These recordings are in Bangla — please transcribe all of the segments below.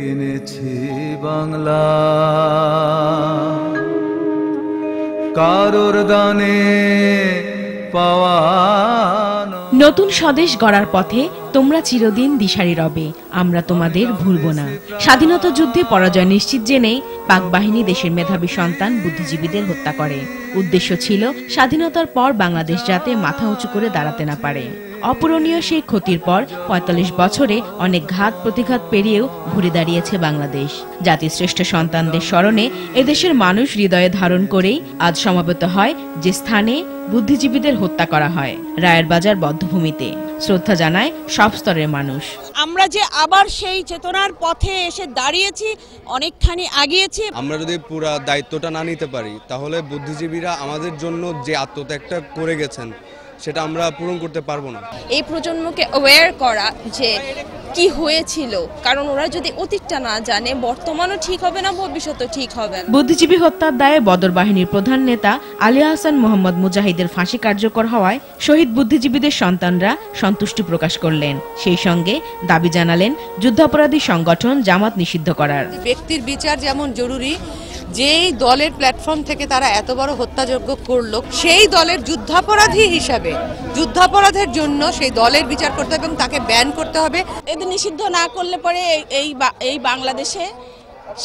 কিনেছি বাংলা, কারোর দানে পাওয়া। নতুন স্বদেশ গড়ার পথে তোমরা চিরদিন দিশারি রবে, আমরা তোমাদের ভুলব না। স্বাধীনতা যুদ্ধে পরাজয় নিশ্চিত জেনেই পাক বাহিনী দেশের মেধাবী সন্তান বুদ্ধিজীবীদের হত্যা করে। উদ্দেশ্য ছিল স্বাধীনতার পর বাংলাদেশ যাতে মাথা উঁচু করে দাঁড়াতে না পারে। অপূরণীয় সেই ক্ষতির পর ৪৫ বছরে অনেক ঘাত প্রতিঘাত পেরিয়েও ঘুরে দাঁড়িয়েছে বাংলাদেশ। জাতির শ্রেষ্ঠ সন্তানদের স্মরণে এদেশের মানুষ হৃদয়ে ধারণ করেই আজ সমবেত হয় যে স্থানে বুদ্ধিজীবীদের হত্যা করা হয়, রায়ের বাজার বধ্যভূমিতে। শ্রদ্ধা জানায় সব স্তরের মানুষ। আমরা যে আবার সেই চেতনার পথে এসে দাঁড়িয়েছি, অনেকখানি আগিয়েছি। আমরা যদি পুরো দায়িত্বটা না নিতে পারি, তাহলে বুদ্ধিজীবীরা আমাদের জন্য যে আত্মত্যাগটা করে গেছেন সেটা আমরা পূরণ করতে পারবো না। এই প্রজন্মকে অ্যাওয়্যার করা যে কি হয়েছিল, কারণ ওরা যদি অতীতটা না জানে বর্তমানও ঠিক হবে না, ভবিষ্যৎও ঠিক হবে না। বুদ্ধিজীবী হত্যার দায়ে বদর বাহিনীর প্রধান নেতা আলী আহসান মোহাম্মদ মুজাহিদের ফাঁসি কার্যকর হওয়ায় শহীদ বুদ্ধিজীবীদের সন্তানরা সন্তুষ্টি প্রকাশ করলেন। সেই সঙ্গে দাবি জানালেন যুদ্ধাপরাধী সংগঠন জামাত নিষিদ্ধ করার। ব্যক্তির বিচার যেমন জরুরি, যেই দলের প্ল্যাটফর্ম থেকে তারা এত বড় হত্যাযজ্ঞ করলো, সেই দলের যুদ্ধাপরাধী হিসাবে যুদ্ধাপরাধের জন্য সেই দলের বিচার করতে হবে এবং তাকে ব্যান করতে হবে। এদের নিষিদ্ধ না করলে পরে এই বাংলাদেশে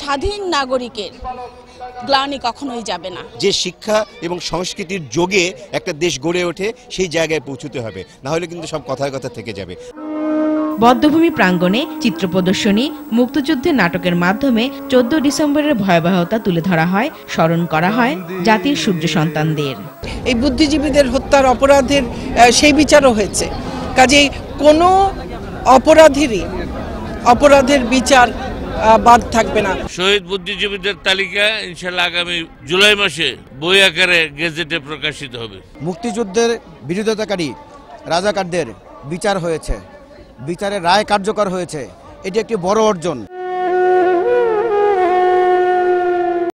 স্বাধীন নাগরিকের গ্লানি কখনোই যাবে না। যে শিক্ষা এবং সংস্কৃতির যোগে একটা দেশ গড়ে ওঠে, সেই জায়গায় পৌঁছতে হবে, না হলে কিন্তু সব কথায় কথা থেকে যাবে। বধ্যভূমি প্রাঙ্গণে চিত্র প্রদর্শনী, মুক্তিযুদ্ধের নাটকের মাধ্যমে 14 ডিসেম্বরের ভয়াবহতা তুলে ধরা হয়, স্মরণ করা হয় জাতির সূর্য সন্তানদের। এই বুদ্ধিজীবীদের হত্যার অপরাধের সেই বিচারও হয়েছে, কাজেই কোনো অপরাধের বিচার বাদ থাকবে না। শহীদ বুদ্ধিজীবীদের তালিকা ইনশাআল্লাহ আগামী জুলাই মাসে বই আকারে গেজেটে প্রকাশিত হবে। মুক্তিযুদ্ধের বিরোধিতাকারী রাজাকারদের বিচার হয়েছে, বিচারের রায় কার্যকর হয়েছে, এটি একটি বড় অর্জন।